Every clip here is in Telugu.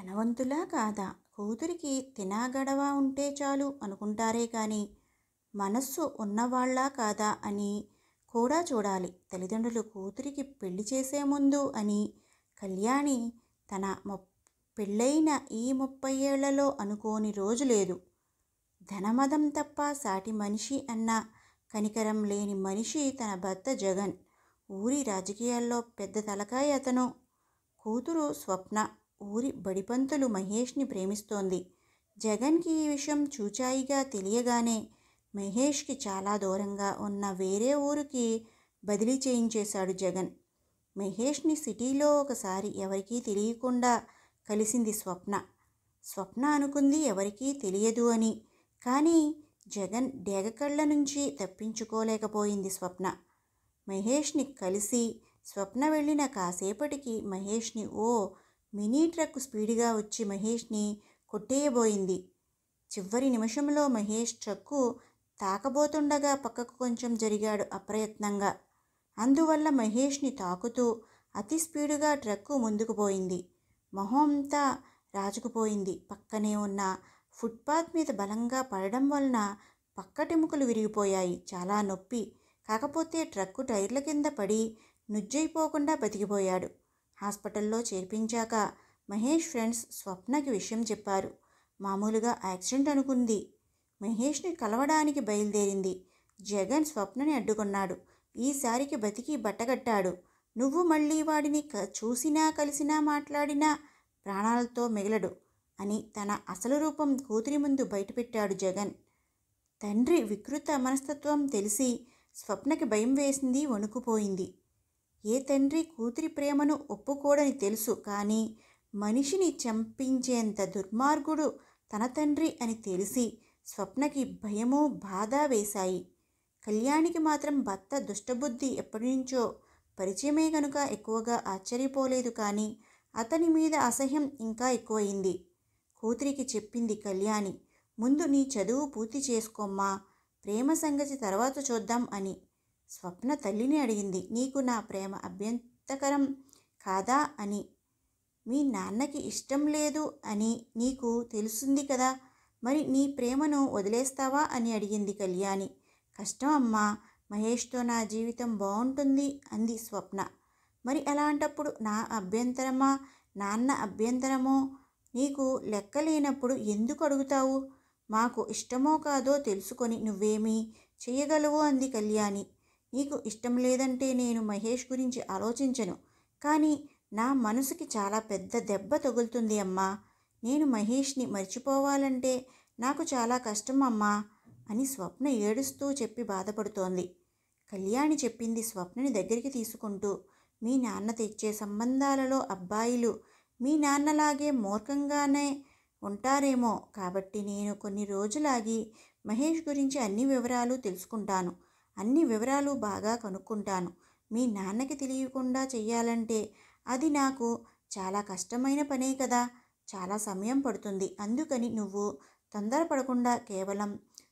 ధనవంతులా కాదా, కూతురికి తినాగడవ ఉంటే చాలు అనుకుంటారే కానీ మనస్సు ఉన్నవాళ్ళా కాదా అని కూడా చూడాలి. తల్లిదండ్రులు కూతురికి పెళ్లి చేసే ముందు అని కళ్యాణి తన పెళ్ళైన ఈ 30 ఏళ్లలో అనుకోని రోజు లేదు. ధనమదం తప్ప సాటి మనిషి అన్న కనికరం లేని మనిషి తన భర్త జగన్. ఊరి రాజకీయాల్లో పెద్ద తలకాయ అతను. కూతురు స్వప్న ఊరి బడిపంతులు మహేష్ని ప్రేమిస్తోంది. జగన్కి ఈ విషయం చూచాయిగా తెలియగానే మహేష్కి చాలా దూరంగా ఉన్న వేరే ఊరికి బదిలీ చేయించేశాడు జగన్. మహేష్ని సిటీలో ఒకసారి ఎవరికీ తెలియకుండా కలిసింది స్వప్న. స్వప్న అనుకుంది ఎవరికీ తెలియదు అని. కానీ జగన్ డేగకళ్ళ నుంచి తప్పించుకోలేకపోయింది స్వప్న. మహేష్ని కలిసి స్వప్న వెళ్ళిన కాసేపటికి మహేష్ని ఓ మినీ ట్రక్ స్పీడ్గా వచ్చి మహేష్ని కొట్టేయబోయింది. చివరి నిమిషంలో మహేష్ ట్రక్కు తాకబోతుండగా పక్కకు కొంచెం జరిగాడు అప్రయత్నంగా. అందువల్ల మహేష్ని తాకుతూ అతి స్పీడుగా ట్రక్కు ముందుకు పోయింది. మొహం అంతా రాజుకుపోయింది. పక్కనే ఉన్న ఫుట్పాత్ మీద బలంగా పడడం వలన పక్కటెముకలు విరిగిపోయాయి. చాలా నొప్పి. కాకపోతే ట్రక్కు టైర్ల కింద పడి నుజ్జైపోకుండా బతికిపోయాడు. హాస్పిటల్లో చేర్పించాక మహేష్ ఫ్రెండ్స్ స్వప్నకి విషయం చెప్పారు. మామూలుగా యాక్సిడెంట్ అనుకుంది. మహేష్ని కలవడానికి బయలుదేరింది. జగన్ స్వప్నని అడ్డుకున్నాడు. ఈసారికి బతికి బట్టగట్టాడు. నువ్వు మళ్ళీ వాడిని చూసినా కలిసినా మాట్లాడినా ప్రాణాలతో మిగలడు అని తన అసలు రూపం కూతురి ముందు బయటపెట్టాడు జగన్. తండ్రి వికృత మనస్తత్వం తెలిసి స్వప్నకి భయం వేసింది, వణుకుపోయింది. ఏ తండ్రి కూతురి ప్రేమను ఒప్పుకోడని తెలుసు. కానీ మనిషిని చంపించేంత దుర్మార్గుడు తన తండ్రి అని తెలిసి స్వప్నకి భయము, బాధ వేశాయి. కళ్యాణికి మాత్రం భర్త దుష్టబుద్ధి ఎప్పటినుంచో పరిచయమే కనుక ఎక్కువగా ఆశ్చర్యపోలేదు. కానీ అతని మీద అసహ్యం ఇంకా ఎక్కువయింది. కూతురికి చెప్పింది కళ్యాణి, ముందు నీ చదువు పూర్తి చేసుకోమ్మా, ప్రేమ సంగతి తర్వాత చూద్దాం అని. స్వప్న తల్లిని అడిగింది, నీకు నా ప్రేమ అభ్యంతకరం కాదా అని. మీ నాన్నకి ఇష్టం లేదు అని నీకు తెలుస్తుంది కదా, మరి నీ ప్రేమను వదిలేస్తావా అని అడిగింది కళ్యాణి. కష్టం అమ్మా, మహేష్తో నా జీవితం బాగుంటుంది అంది స్వప్న. మరి అలాంటప్పుడు నా అభ్యంతరమా నాన్న అభ్యంతరమో నీకు లెక్కలేనప్పుడు ఎందుకు అడుగుతావు? మాకు ఇష్టమో కాదో తెలుసుకొని నువ్వేమీ చెయ్యగలవు అంది కళ్యాణి. నీకు ఇష్టం లేదంటే నేను మహేష్ గురించి ఆలోచించను. కానీ నా మనసుకి చాలా పెద్ద దెబ్బ తగులుతుంది అమ్మా. నేను మహేష్ని మర్చిపోవాలంటే నాకు చాలా కష్టం అమ్మా అని స్వప్న ఏడుస్తూ చెప్పి బాధపడుతోంది. కళ్యాణి చెప్పింది స్వప్నని దగ్గరికి తీసుకుంటూ, మీ నాన్న తెచ్చే సంబంధాలలో అబ్బాయిలు మీ నాన్నలాగే మూర్ఖంగానే ఉంటారేమో. కాబట్టి నేను కొన్ని రోజులాగి మహేష్ గురించి అన్ని వివరాలు తెలుసుకుంటాను. అన్ని వివరాలు బాగా కనుక్కుంటాను. మీ నాన్నకి తెలియకుండా చెయ్యాలంటే అది నాకు చాలా కష్టమైన పనే కదా, చాలా సమయం పడుతుంది. అందుకని నువ్వు తొందరపడకుండా కేవలం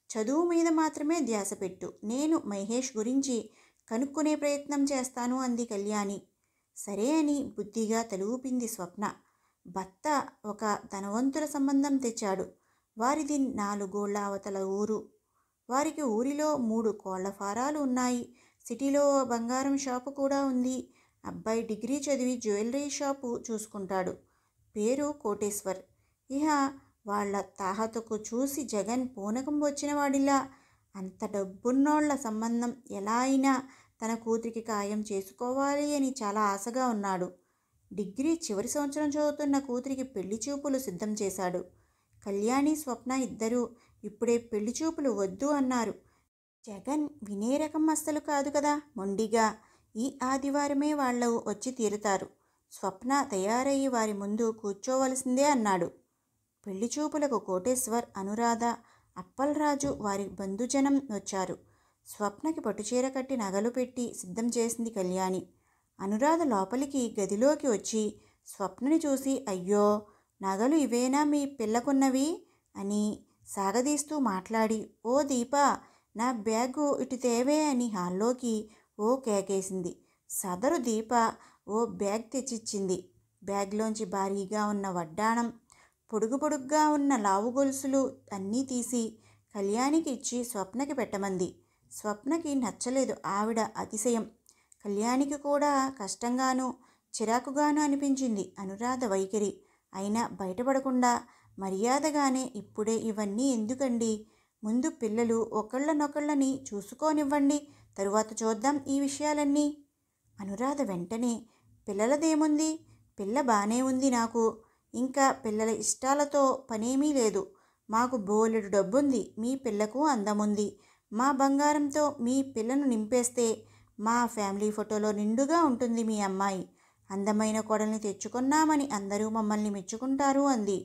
చదువు మీద మాత్రమే ధ్యాస పెట్టు. నేను మహేష్ గురించి కనుక్కునే ప్రయత్నం చేస్తాను అంది కళ్యాణి. సరే అని బుద్ధిగా తలూపింది స్వప్న. భర్త ఒక ధనవంతుల సంబంధం తెచ్చాడు. వారిది 4 గోళ్ల అవతల ఊరు. వారికి ఊరిలో 3 కోళ్ల ఫారాలు ఉన్నాయి. సిటీలో బంగారం షాపు కూడా ఉంది. అబ్బాయి డిగ్రీ చదివి జ్యువెలరీ షాపు చూసుకుంటాడు. పేరు కోటేశ్వర్. ఇహ వాళ్ళ తాహతకు చూసి జగన్ పూనకం వచ్చిన వాడిలా అంత డబ్బున్నోళ్ల సంబంధం ఎలా అయినా తన కూతురికి ఖాయం చేసుకోవాలి అని చాలా ఆశగా ఉన్నాడు. డిగ్రీ చివరి సంవత్సరం చదువుతున్న కూతురికి పెళ్లి చూపులు సిద్ధం చేశాడు. కళ్యాణి, స్వప్న ఇద్దరూ ఇప్పుడే పెళ్లి చూపులు వద్దు అన్నారు. జగన్ వినే రకం అస్సలు కాదు కదా. మొండిగా ఈ ఆదివారమే వాళ్ళు వచ్చి తీరుతారు. స్వప్న తయారయ్యి వారి ముందు కూర్చోవలసిందే అన్నాడు. పెళ్లి చూపులకు కోటేశ్వర్, అనురాధ, అప్పల్రాజు వారి బంధుజనం వచ్చారు. స్వప్నకి పట్టుచీర కట్టి నగలు పెట్టి సిద్ధం చేసింది కళ్యాణి. అనురాధ లోపలికి గదిలోకి వచ్చి స్వప్నని చూసి, అయ్యో నగలు ఇవేనా మీ పిల్లకున్నవి అని సాగదీస్తూ మాట్లాడి, ఓ దీపా నా బ్యాగు ఇటు తేవే అని హాల్లోకి ఓ కేకేసింది. సదరు దీప ఓ బ్యాగ్ తెచ్చిచ్చింది. బ్యాగ్లోంచి భారీగా ఉన్న వడ్డాణం, పొడుగు పొడుగ్గా ఉన్న లావు గొలుసులు అన్నీ తీసి కళ్యాణికి ఇచ్చి స్వప్నకి పెట్టమంది. స్వప్నకి నచ్చలేదు ఆవిడ అతిశయం. కళ్యాణికి కూడా కష్టంగానూ చిరాకుగానూ అనిపించింది అనురాధ వైఖరి. అయినా బయటపడకుండా మర్యాదగానే, ఇప్పుడే ఇవన్నీ ఎందుకండి, ముందు పిల్లలు ఒకళ్ళనొకళ్ళని చూసుకోనివ్వండి, తరువాత చూద్దాం ఈ విషయాలన్నీ. అనురాధ వెంటనే, పిల్లలదేముంది, పిల్ల బానే ఉంది నాకు, ఇంకా పిల్లల ఇష్టాలతో పనేమీ లేదు. మాకు బోలెడు డబ్బుంది, మీ పిల్లకు అందముంది. మా బంగారంతో మీ పిల్లను నింపేస్తే మా ఫ్యామిలీ ఫోటోలో నిండుగా ఉంటుంది మీ అమ్మాయి. అందమైన కోడల్ని తెచ్చుకున్నామని అందరూ మమ్మల్ని మెచ్చుకుంటారు అంది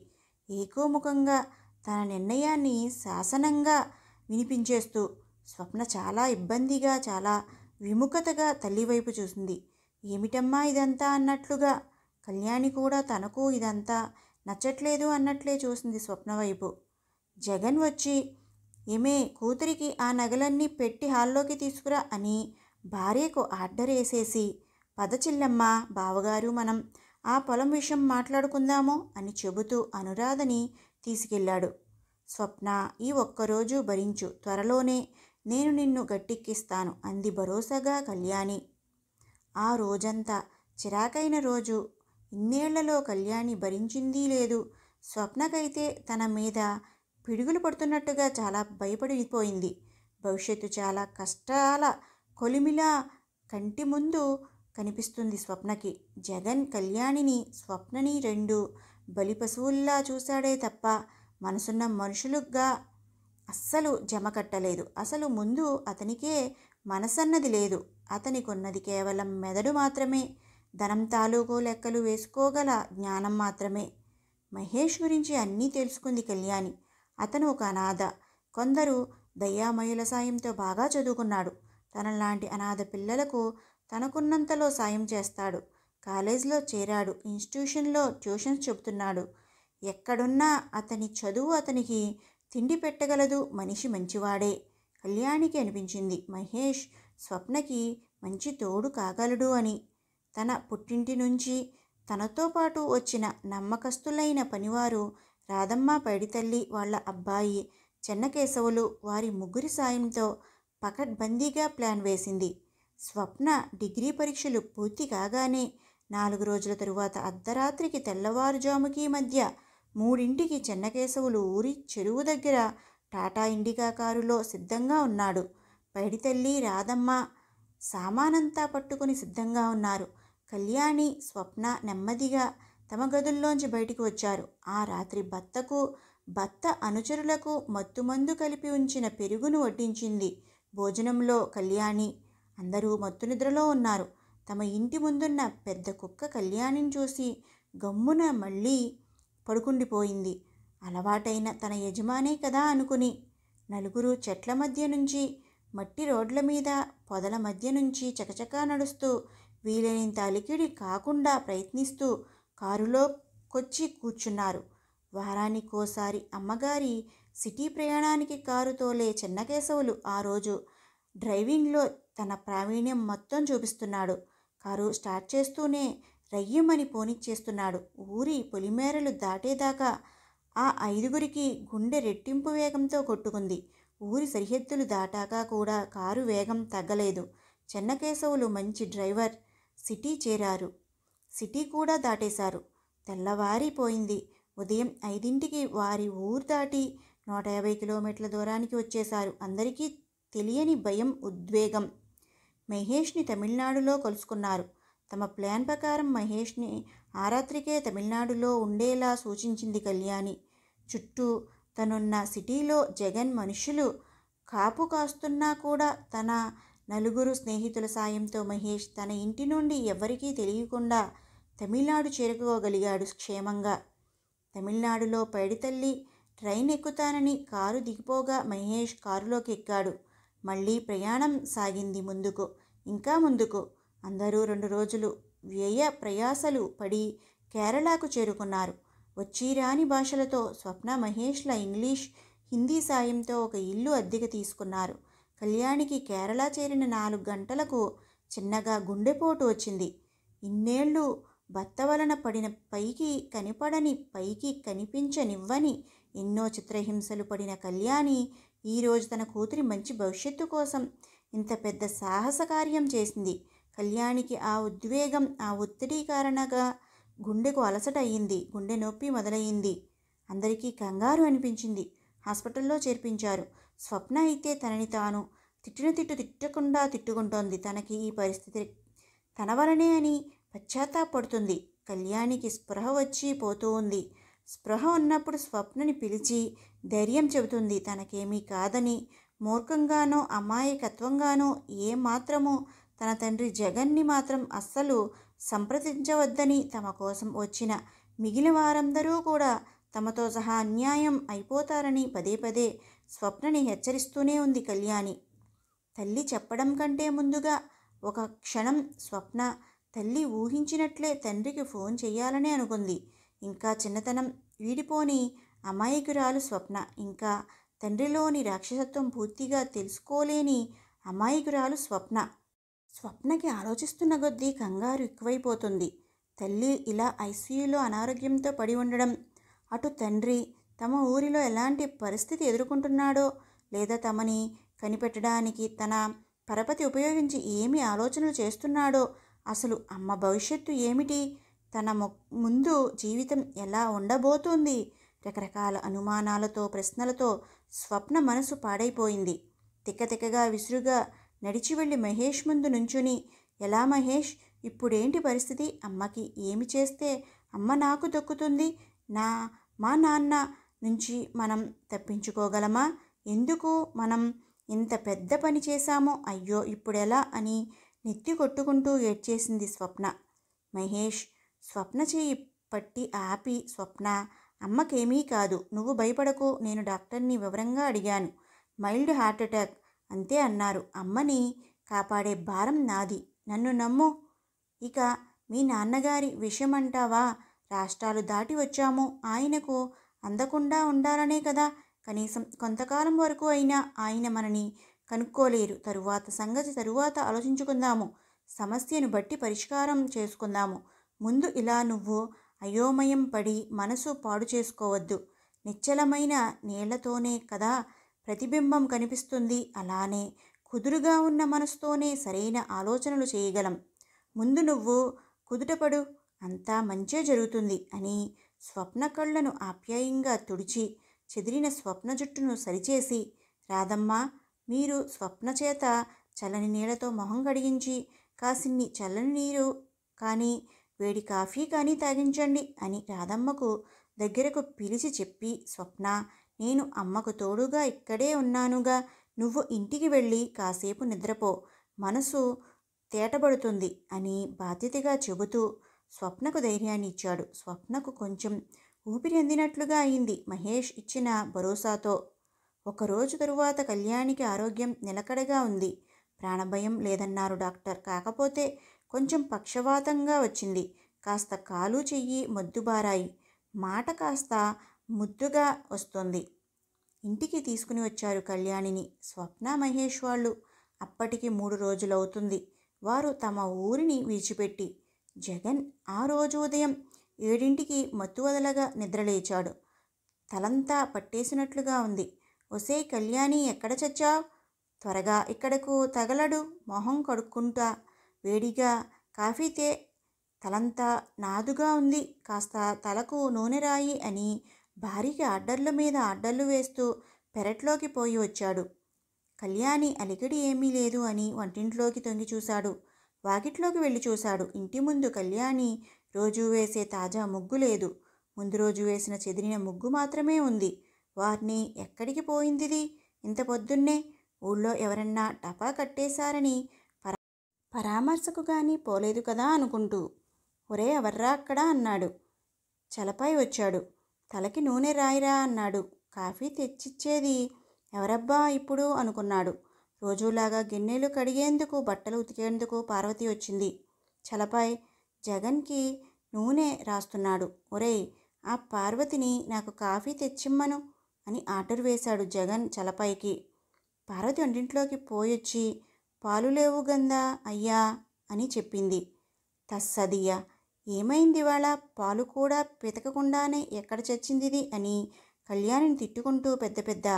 ఏకోముఖంగా, తన నిర్ణయాన్ని శాసనంగా వినిపించేస్తూ. స్వప్న చాలా ఇబ్బందిగా, చాలా విముఖతగా తల్లివైపు చూసింది. ఏమిటమ్మా ఇదంతా అన్నట్లుగా. కళ్యాణి కూడా తనకు ఇదంతా నచ్చట్లేదు అన్నట్లే చూసింది స్వప్న వైపు. జగన్ వచ్చి, ఏమే, కూతురికి ఆ నగలన్నీ పెట్టి హాల్లోకి తీసుకురా అని భార్యకు ఆర్డర్ వేసేసి, పద చిల్లమ్మ, బావగారు మనం ఆ పొలం విషయం మాట్లాడుకుందాము అని చెబుతూ అనురాధని తీసుకెళ్ళాడు. స్వప్న, ఈ ఒక్కరోజు భరించు, త్వరలోనే నేను నిన్ను గట్టెక్కిస్తాను అంది భరోసాగా కళ్యాణి. ఆ రోజంతా చిరాకైన రోజు. ఇన్నేళ్లలో కళ్యాణి భరించిందీ లేదు. స్వప్నకైతే తన మీద పిడుగులు పడుతున్నట్టుగా చాలా భయపడిపోయింది. భవిష్యత్తు చాలా కష్టాల కొలిమిలా కంటి ముందు కనిపిస్తుంది స్వప్నకి. జగన్ కళ్యాణిని, స్వప్నని రెండు బలిపశువుల్లా చూశాడే తప్ప మనసున్న మనుషులుగా అస్సలు జమ కట్టలేదు. అసలు ముందు అతనికే మనసన్నది లేదు. అతనికున్నది కేవలం మెదడు మాత్రమే, ధనం తాలూకు లెక్కలు వేసుకోగల జ్ఞానం మాత్రమే. మహేష్ గురించి అన్నీ తెలుసుకుంది కళ్యాణి. అతను ఒక అనాథ. కొందరు దయామయుల సాయంతో బాగా చదువుకున్నాడు. తనలాంటి అనాథ పిల్లలకు తనకున్నంతలో సాయం చేస్తాడు. కాలేజీలో చేరాడు, ఇన్స్టిట్యూషన్లో ట్యూషన్స్ చెబుతున్నాడు. ఎక్కడున్నా అతని చదువు అతనికి తిండి పెట్టగలదు. మనిషి మంచివాడే. కళ్యాణికి అనిపించింది మహేష్ స్వప్నకి మంచి తోడు కాగలడు అని. తన పుట్టింటి నుంచి తనతో పాటు వచ్చిన నమ్మకస్తులైన పనివారు రాధమ్మ, పైడితల్లి, వాళ్ళ అబ్బాయి చెన్నకేశవులు, వారి ముగ్గురి సాయంతో పకడ్బందీగా ప్లాన్ వేసింది. స్వప్న డిగ్రీ పరీక్షలు పూర్తి కాగానే 4 రోజుల తరువాత అర్ధరాత్రికి తెల్లవారుజాముకి మధ్య 3ంటికి చెన్నకేశవులు ఊరి చెరువు దగ్గర టాటా ఇండికా కారులో సిద్ధంగా ఉన్నాడు. పైడితల్లి, రాధమ్మ సామానంతా పట్టుకుని సిద్ధంగా ఉన్నారు. కళ్యాణి, స్వప్న నెమ్మదిగా తమ గదుల్లోంచి బయటికి వచ్చారు. ఆ రాత్రి భర్త అనుచరులకు మత్తుమందు కలిపి ఉంచిన పెరుగును వడ్డించింది. భోజనంలో కళ్యాణి. అందరూ మత్తు నిద్రలో ఉన్నారు. తమ ఇంటి ముందున్న పెద్ద కుక్క కళ్యాణిని చూసి గమ్మున మళ్ళీ పడుకుండిపోయింది. అలవాటైన తన యజమానే కదా అనుకుని. నలుగురు చెట్ల మధ్య నుంచి, మట్టి రోడ్ల మీద, పొదల మధ్య నుంచి చకచకా నడుస్తూ, వీలైనంత అలికిడి కాకుండా ప్రయత్నిస్తూ కారులోకొచ్చి కూర్చున్నారు. వారానికోసారి అమ్మగారి సిటీ ప్రయాణానికి కారు తోలే చెన్నకేశవులు ఆ రోజు డ్రైవింగ్లో తన ప్రావీణ్యం మొత్తం చూపిస్తున్నాడు. కారు స్టార్ట్ చేస్తూనే రయ్యమని పోనిచ్చేస్తున్నాడు. ఊరి పొలిమేరలు దాటేదాకా ఆ 5గురికి గుండె రెట్టింపు వేగంతో కొట్టుకుంది. ఊరి సరిహద్దులు దాటాక కూడా కారు వేగం తగ్గలేదు. చెన్నకేశవులు మంచి డ్రైవర్. సిటీ చేరారు. సిటీ కూడా దాటేశారు. తెల్లవారిపోయింది. ఉదయం 5ంటికి వారి ఊరు దాటి 150 కిలోమీటర్ల దూరానికి వచ్చేశారు. అందరికీ తెలియని భయం, ఉద్వేగం. మహేష్ని తమిళనాడులో కలుసుకున్నారు. తమ ప్లాన్ ప్రకారం మహేష్ని ఆ రాత్రికే తమిళనాడులో ఉండేలా సూచించింది కళ్యాణి. చుట్టూ తనున్న సిటీలో జగన్ మనుషులు కాపు కాస్తున్నా కూడా తన 4 స్నేహితుల సాయంతో మహేష్ తన ఇంటి నుండి ఎవరికీ తెలియకుండా తమిళనాడు చేరుకోగలిగాడు క్షేమంగా. తమిళనాడులో పైడితల్లి ట్రైన్ ఎక్కుతానని కారు దిగిపోగా మహేష్ కారులోకి ఎక్కాడు. మళ్ళీ ప్రయాణం సాగింది ముందుకు, ఇంకా ముందుకు. అందరూ 2 రోజులు వ్యయ ప్రయాసలు పడి కేరళకు చేరుకున్నారు. వచ్చి రాని భాషలతో స్వప్న మహేష్ల ఇంగ్లీష్, హిందీ సాయంతో ఒక ఇల్లు అద్దెకు తీసుకున్నారు. కళ్యాణికి కేరళ చేరిన 4 గంటలకు చిన్నగా గుండెపోటు వచ్చింది. ఇన్నేళ్ళు భర్త వలన పడిన పైకి కనిపడని పైకి కనిపించనివ్వని ఎన్నో చిత్రహింసలు పడిన కళ్యాణి ఈరోజు తన కూతురి మంచి భవిష్యత్తు కోసం ఇంత పెద్ద సాహస కార్యం చేసింది. కళ్యాణికి ఆ ఉద్వేగం ఆ ఒత్తిడి కారణంగా గుండెకు అలసట అయ్యింది. గుండె నొప్పి మొదలయ్యింది. అందరికీ కంగారు అనిపించింది. హాస్పిటల్లో చేర్పించారు. స్వప్న అయితే తనని తాను తిట్టిన తిట్టకుండా తిట్టుకుంటోంది. తనకి ఈ పరిస్థితి తన వలనే అని పశ్చాత్తాపడుతుంది. కళ్యాణికి స్పృహ వచ్చి పోతూ ఉంది. స్పృహ ఉన్నప్పుడు స్వప్నని పిలిచి ధైర్యం చెబుతుంది. తనకేమీ కాదని, మూర్ఖంగానో అమాయకత్వంగానో ఏమాత్రమూ తన తండ్రి జగన్ని మాత్రం అస్సలు సంప్రదించవద్దని, తమ కోసం వచ్చిన మిగిలిన వారందరూ కూడా తమతో సహా అన్యాయం అయిపోతారని పదే పదే స్వప్నని హెచ్చరిస్తూనే ఉంది కళ్యాణి. తల్లి చెప్పడం కంటే ముందుగా ఒక క్షణం స్వప్న తల్లి ఊహించినట్లే తండ్రికి ఫోన్ చేయాలనే అనుకుంది. ఇంకా చిన్నతనం వీడిపోని అమాయకురాలు స్వప్న. ఇంకా తండ్రిలోని రాక్షసత్వం పూర్తిగా తెలుసుకోలేని అమాయకురాలు స్వప్న. స్వప్నకి ఆలోచిస్తున్న కొద్దీ కంగారు ఎక్కువైపోతుంది. తల్లి ఇలా ఐసీయూలో అనారోగ్యంతో పడి ఉండడం, అటు తండ్రి తమ ఊరిలో ఎలాంటి పరిస్థితి ఎదుర్కొంటున్నాడో, లేదా తమని కనిపెట్టడానికి తన పరపతి ఉపయోగించి ఏమి ఆలోచనలు చేస్తున్నాడో, అసలు అమ్మ భవిష్యత్తు ఏమిటి, తన ముందు జీవితం ఎలా ఉండబోతుంది, రకరకాల అనుమానాలతో ప్రశ్నలతో స్వప్న మనసు పాడైపోయింది. తిక్కతిక్కగా విసురుగా నడిచి వెళ్ళి మహేష్ ముందు నుంచుని, ఎలా మహేష్, ఇప్పుడేంటి పరిస్థితి, అమ్మకి ఏమి చేస్తే అమ్మ నాకు దక్కుతుంది, మా నాన్న నుంచి మనం తప్పించుకోగలమా, ఎందుకు మనం ఇంత పెద్ద పని చేశామో, అయ్యో ఇప్పుడెలా అని నెత్తి కొట్టుకుంటూ ఏడ్చేసింది స్వప్న. మహేష్ స్వప్న చేయి పట్టి ఆపి, స్వప్న, అమ్మకేమీ కాదు, నువ్వు భయపడకు, నేను డాక్టర్ని వివరంగా అడిగాను, మైల్డ్ హార్ట్ అటాక్ అంతే అన్నారు, అమ్మని కాపాడే భారం నాది, నన్ను నమ్ము. ఇక మీ నాన్నగారి విషయం అంటావా, రాష్ట్రాలు దాటి వచ్చాము, ఆయనకు అందకుండా ఉండాలనే కదా, కనీసం కొంతకాలం వరకు అయినా ఆయన మనని కనుక్కోలేరు, తరువాత సంగతి తరువాత ఆలోచించుకుందాము, సమస్యను బట్టి పరిష్కారం చేసుకుందాము, ముందు ఇలా నువ్వు అయోమయం పడి మనసు పాడు చేసుకోవద్దు, నిశ్చలమైన నీళ్లతోనే కదా ప్రతిబింబం కనిపిస్తుంది, అలానే కుదురుగా ఉన్న మనసుతోనే సరైన ఆలోచనలు చేయగలం, ముందు నువ్వు కుదుటపడు, అంతా మంచే జరుగుతుంది అని స్వప్న కళ్ళను ఆప్యాయంగా తుడిచి చెదిరిన స్వప్న జుట్టును సరిచేసి, రాధమ్మ, మీరు స్వప్న చేత చల్లని నీళ్లతో మొహం కడిగించి కాసిన్ని చల్లని నీరు కానీ వేడి కాఫీ కానీ తాగించండి అని రాధమ్మకు దగ్గరకు పిలిచి చెప్పి, స్వప్న, నేను అమ్మకు తోడుగా ఇక్కడే ఉన్నానుగా, నువ్వు ఇంటికి వెళ్ళి కాసేపు నిద్రపో, మనసు తేటబడుతుంది అని బాధ్యతగా చెబుతూ స్వప్నకు ధైర్యాన్ని ఇచ్చాడు. స్వప్నకు కొంచెం ఊపిరి అందినట్లుగా అయింది మహేష్ ఇచ్చిన భరోసాతో. ఒకరోజు తరువాత కళ్యాణికి ఆరోగ్యం నిలకడగా ఉంది. ప్రాణభయం లేదన్నారు డాక్టర్. కాకపోతే కొంచెం పక్షవాతంగా వచ్చింది. కాస్త కాలు చెయ్యి మొద్దుబారాయి. మాట కాస్త ముద్దుగా వస్తోంది. ఇంటికి తీసుకుని వచ్చారు కళ్యాణిని. స్వప్న మహేష్ వాళ్ళు. అప్పటికి 3 రోజులవుతుంది వారు తమ ఊరిని విడిచిపెట్టి. జగన్ ఆ రోజు ఉదయం 7ంటికి మత్తు వదలగా నిద్రలేచాడు. తలంతా పట్టేసినట్లుగా ఉంది. ఒసే కళ్యాణి, ఎక్కడ చచ్చావ్? త్వరగా ఇక్కడకు తగలడు, మొహం కడుక్కుంటా, వేడిగా కాఫీ తే, తలంతా నాదుగా ఉంది, కాస్త తలకు నూనె రాయి అని భార్యకి ఆర్డర్ల మీద ఆర్డర్లు వేస్తూ పెరట్లోకి పోయి వచ్చాడు. కళ్యాణి అలికిడి ఏమీ లేదు అని వంటింట్లోకి తొంగి చూశాడు. వాకిట్లోకి వెళ్ళి చూశాడు. ఇంటి ముందు కళ్యాణి రోజు వేసే తాజా ముగ్గు లేదు. ముందు రోజు వేసిన చెదిరిన ముగ్గు మాత్రమే ఉంది. వారిని ఎక్కడికి పోయిందిది ఇంత పొద్దున్నే? ఊళ్ళో ఎవరన్నా టపా కట్టేశారని పరామర్శకు కానీ పోలేదు కదా అనుకుంటూ. ఒరే, ఎవర్రా అక్కడ అన్నాడు. చలపై వచ్చాడు. తలకి నూనె రాయిరా అన్నాడు. కాఫీ తెచ్చిచ్చేది ఎవరబ్బా ఇప్పుడు అనుకున్నాడు. రోజులాగా గిన్నెలు కడిగేందుకు బట్టలు ఉతికేందుకు పార్వతి వచ్చింది. చలపై జగన్కి నూనె రాస్తున్నాడు. ఒరేయ్, ఆ పార్వతిని నాకు కాఫీ తెచ్చిమ్మను అని ఆర్డర్ వేశాడు జగన్ చలపైకి. పార్వతి వంటింట్లోకి పోయొచ్చి, పాలు లేవు గందా అయ్యా అని చెప్పింది. తస్సదియ్య, ఏమైంది ఇవాళ? పాలు కూడా పితకకుండానే ఎక్కడ చచ్చిందిది అని కళ్యాణిని తిట్టుకుంటూ పెద్ద పెద్ద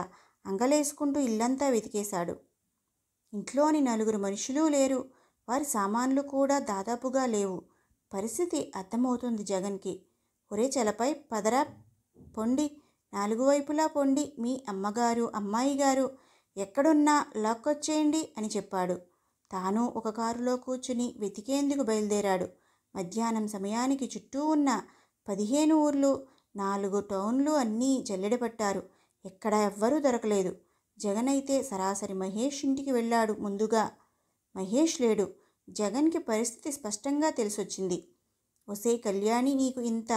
అంగలేసుకుంటూ ఇల్లంతా వెతికేశాడు. ఇంట్లోని నలుగురు మనుషులు లేరు. వారి సామాన్లు కూడా దాదాపుగా లేవు. పరిస్థితి అర్థమవుతుంది జగన్కి. ఒరే చలపై పదరా, పొండి, నాలుగు వైపులా పొండి, మీ అమ్మగారు అమ్మాయి గారు ఎక్కడున్నా లాక్కొచ్చేయండి అని చెప్పాడు. తాను ఒక కారులో కూర్చుని వెతికేందుకు బయలుదేరాడు. మధ్యాహ్నం సమయానికి చుట్టూ ఉన్న 15 ఊర్లు, 4 టౌన్లు అన్నీ జల్లెడపట్టారు. ఎక్కడ ఎవ్వరూ దొరకలేదు. జగన్ అయితే సరాసరి మహేష్ ఇంటికి వెళ్ళాడు. ముందుగా మహేష్ లేడు. జగన్కి పరిస్థితి స్పష్టంగా తెలిసొచ్చింది. ఒసే కళ్యాణి, నీకు ఇంత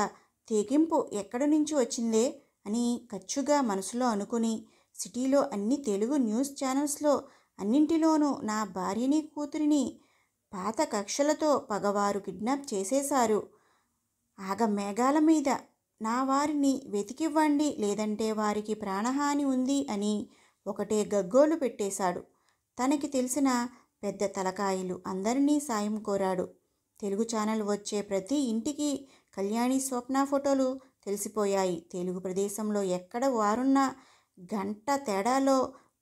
తెగింపు ఎక్కడి నుంచి వచ్చిందే అని కచ్చుగా మనసులో అనుకుని, సిటీలో అన్ని తెలుగు న్యూస్ ఛానల్స్లో అన్నింటిలోనూ నా భార్యని కూతురిని పాత కక్షలతో పగవారు కిడ్నాప్ చేసేశారు. ఆగమేఘాల మీద నా వారిని వెతికివ్వండి, లేదంటే వారికి ప్రాణహాని ఉంది అని ఒకటే గగ్గోలు పెట్టేశాడు. తనకి తెలిసిన పెద్ద తలకాయలు అందరినీ సాయం కోరాడు. తెలుగు ఛానల్ వచ్చే ప్రతి ఇంటికి కళ్యాణి స్వప్న ఫోటోలు తెలిసిపోయాయి. తెలుగు ప్రదేశంలో ఎక్కడ వారున్న గంట తేడాలో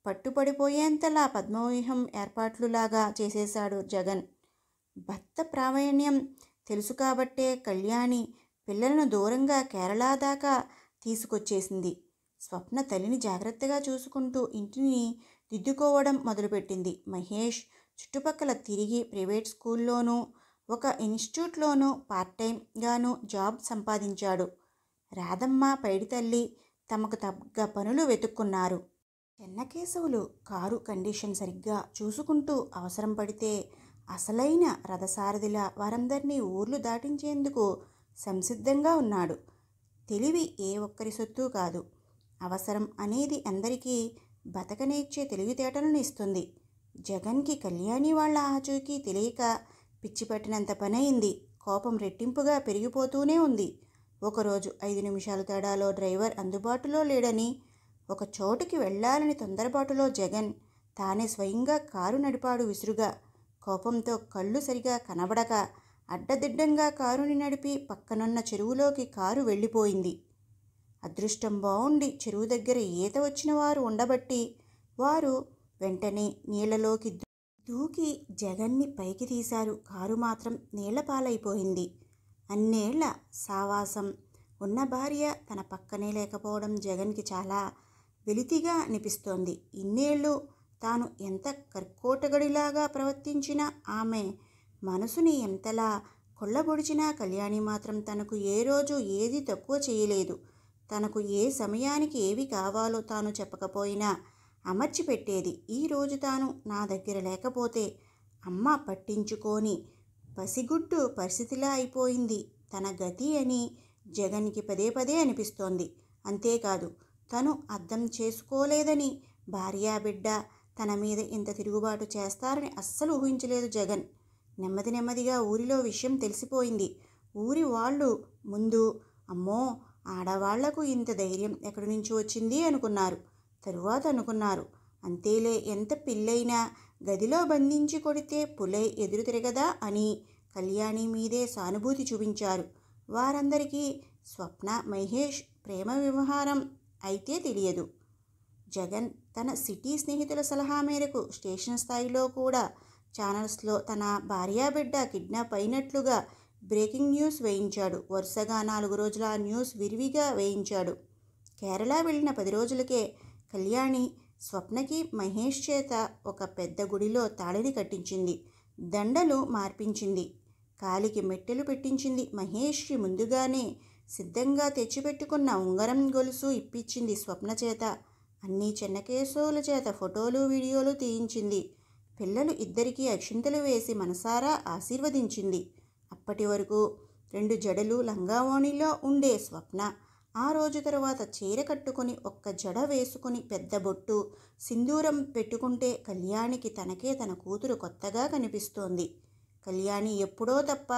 పట్టుపడిపోయేంతలా పద్మవ్యూహం ఏర్పాట్లులాగా చేసేశాడు జగన్. భర్త ప్రావీణ్యం తెలుసు కాబట్టే కళ్యాణి పిల్లలను దూరంగా కేరళ దాకా తీసుకొచ్చేసింది. స్వప్న తల్లిని జాగ్రత్తగా చూసుకుంటూ ఇంటిని దిద్దుకోవడం మొదలుపెట్టింది. మహేష్ చుట్టుపక్కల తిరిగి ప్రైవేట్ స్కూల్లోనూ ఒక ఇన్స్టిట్యూట్లోనూ పార్ట్ టైంగాను జాబ్ సంపాదించాడు. రాధమ్మ, పైడితల్లి తమకు తగ్గ పనులు వెతుక్కున్నారు. చెన్నకేశవులు కారు కండిషన్ సరిగ్గా చూసుకుంటూ అవసరం పడితే అసలైన రథసారథిలా వారందరినీ ఊర్లు దాటించేందుకు సంసిద్ధంగా ఉన్నాడు. తెలివి ఏ ఒక్కరి సొత్తు కాదు. అవసరం అనేది అందరికీ బతకనేర్చే తెలివితేటలను ఇస్తుంది. జగన్కి కళ్యాణి వాళ్ళ ఆచూకీ తెలియక పిచ్చి పట్టినంత పనయింది. కోపం రెట్టింపుగా పెరిగిపోతూనే ఉంది. ఒకరోజు 5 నిమిషాల తేడాలో డ్రైవర్ అందుబాటులో లేడని, ఒక చోటుకి వెళ్ళాలని తొందరపాటులో జగన్ తానే స్వయంగా కారు నడిపాడు విసురుగా. కోపంతో కళ్ళు సరిగా కనబడక అడ్డదిడ్డంగా కారుని నడిపి పక్కనున్న చెరువులోకి కారు వెళ్ళిపోయింది. అదృష్టం బావుండి చెరువు దగ్గర ఈత వచ్చిన వారు ఉండబట్టి వారు వెంటనే నీళ్లలోకి దూకి జగన్ని పైకి తీశారు. కారు మాత్రం నీళ్లపాలైపోయింది. అన్నేళ్ల సావాసం ఉన్న భార్య తన పక్కనే లేకపోవడం జగన్కి చాలా వెలితిగా అనిపిస్తోంది. ఇన్నేళ్ళు తాను ఎంత కర్కోటగడిలాగా ప్రవర్తించినా, ఆమె మనసుని ఎంతలా కొల్లబొడిచినా కళ్యాణి మాత్రం తనకు ఏ రోజు ఏది తక్కువ చేయలేదు. తనకు ఏ సమయానికి ఏవి కావాలో తాను చెప్పకపోయినా అమర్చిపెట్టేది. ఈరోజు తాను నా దగ్గర లేకపోతే అమ్మ పట్టించుకోని పసిగుడ్డు పరిస్థితిలా అయిపోయింది తన గతి అని జగన్కి పదే పదే అనిపిస్తోంది. అంతేకాదు, తను అర్థం చేసుకోలేదని భార్యా బిడ్డ తన మీద ఇంత తిరుగుబాటు చేస్తారని అస్సలు ఊహించలేదు జగన్. నెమ్మది నెమ్మదిగా ఊరిలో విషయం తెలిసిపోయింది. ఊరి వాళ్ళు ముందు అమ్మో, ఆడవాళ్లకు ఇంత ధైర్యం ఎక్కడి నుంచి వచ్చింది అనుకున్నారు. తరువాత అనుకున్నారు, అంతేలే, ఎంత పిల్లైనా గదిలో బంధించి కొడితే పులై ఎదురు తిరగదా అని కళ్యాణి మీదే సానుభూతి చూపించారు. వారందరికీ స్వప్న మహేష్ ప్రేమ వ్యవహారం అయితే తెలియదు. జగన్ తన సిటీ స్నేహితుల సలహా మేరకు స్టేషన్ స్థాయిలో కూడా ఛానల్స్లో తన భార్యాబిడ్డ కిడ్నాప్ అయినట్లుగా బ్రేకింగ్ న్యూస్ వేయించాడు. వరుసగా 4 రోజుల న్యూస్ విరివిగా వేయించాడు. కేరళ వెళ్ళిన 10 రోజులకే కళ్యాణి స్వప్నకి మహేష్ చేత ఒక పెద్ద గుడిలో తాళిని కట్టించింది. దండలు మార్పించింది. కాలికి మెట్టెలు పెట్టించింది. మహేష్కి ముందుగానే సిద్ధంగా తెచ్చిపెట్టుకున్న ఉంగరం గొలుసు ఇప్పించింది స్వప్న చేత. అన్నీ చెన్నకేశవుల చేత ఫోటోలు వీడియోలు తీయించింది. పిల్లలు ఇద్దరికీ అక్షింతలు వేసి మనసారా ఆశీర్వదించింది. అప్పటి వరకు 2 జడలు లంగావోణిలో ఉండే స్వప్న ఆ రోజు తర్వాత చీర కట్టుకుని ఒక్క జడ వేసుకుని పెద్ద బొట్టు సింధూరం పెట్టుకుంటే కళ్యాణికి తనకే తన కూతురు కొత్తగా కనిపిస్తోంది. కళ్యాణి ఎప్పుడో తప్ప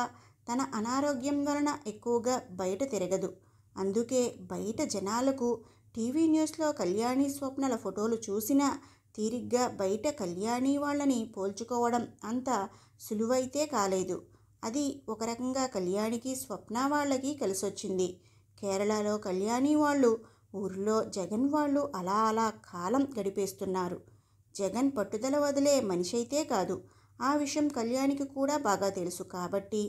తన అనారోగ్యం వలన ఎక్కువగా బయట తిరగదు. అందుకే బయట జనాలకు టీవీ న్యూస్లో కళ్యాణి స్వప్నల ఫోటోలు చూసినా తీరిగ్గా బయట కళ్యాణి వాళ్ళని పోల్చుకోవడం అంత సులువైతే కాలేదు. అది ఒక రకంగా కళ్యాణికి స్వప్న వాళ్ళకి కలిసొచ్చింది. కేరళలో కళ్యాణి వాళ్ళు, ఊరిలో జగన్ వాళ్ళు అలా అలా కాలం గడిపేస్తున్నారు. జగన్ పట్టుదల వదిలే మనిషి అయితే కాదు. ఆ విషయం కళ్యాణికి కూడా బాగా తెలుసు. కాబట్టి